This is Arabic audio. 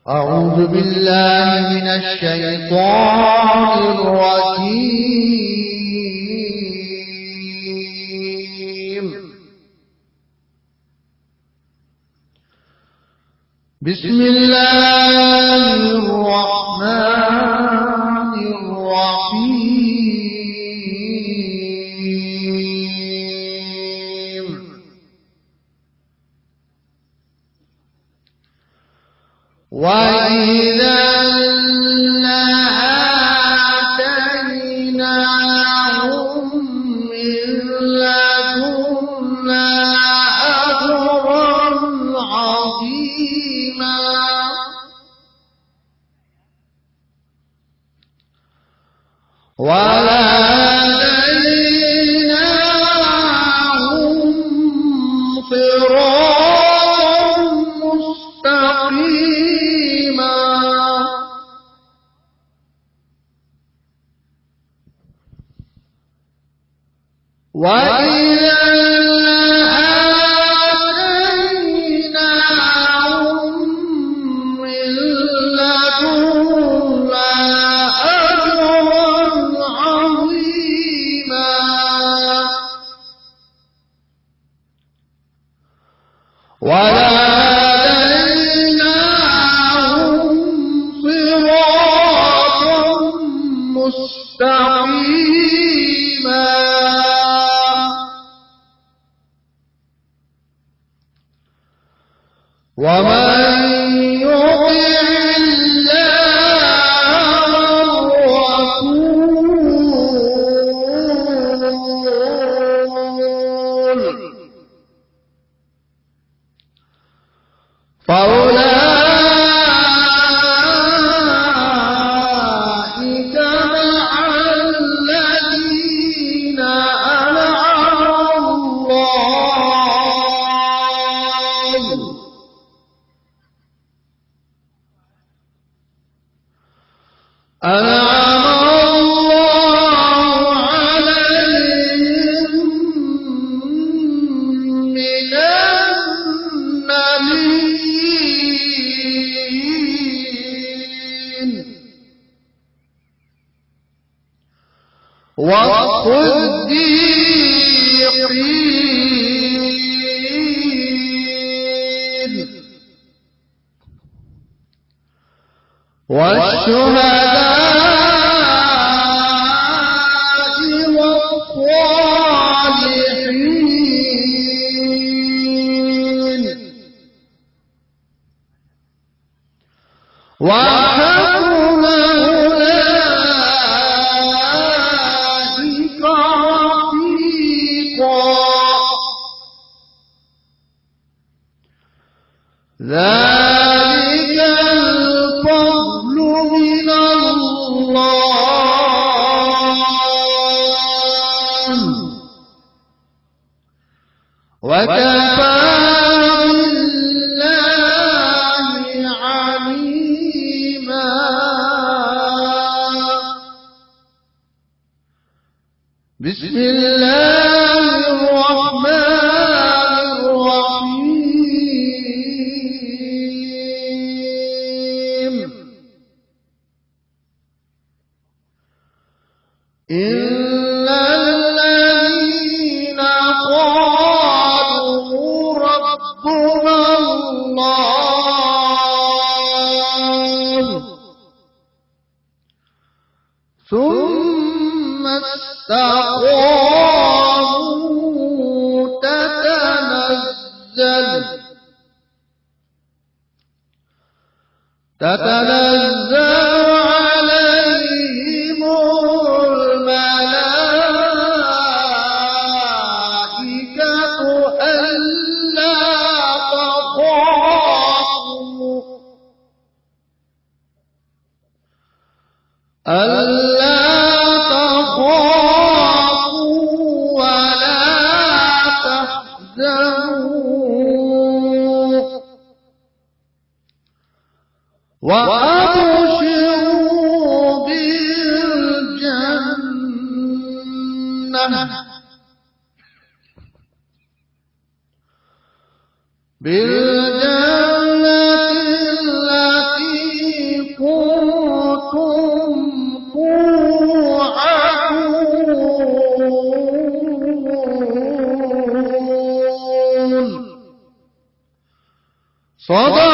أعوذ بالله من الشيطان الرجيم. بسم الله الرحمن الرحيم. وإذا لآتيناهم من لدنا أجرا عظيما. ولهديناهم صراطا مستقيما. وإذا آتيناهم من لدنا أجرا عظيما. ولهديناهم صراطا مستقيما. ومن يطع الله والرسول فأولئك مع الذين أنعم الله عليهم من النبيين والصديقين والشهداء والصالحين وحسن أولئك رفيقا. ذلك الفضل من الله وكفى بالله عليما. بسم الله الرحمن الرحيم. إن الذين قالوا ربنا الله ثم استقاموا تتنزل عليهم الملائكة ألا تخافوا ولا تحزنوا وأبشروا بالجنة التي صدق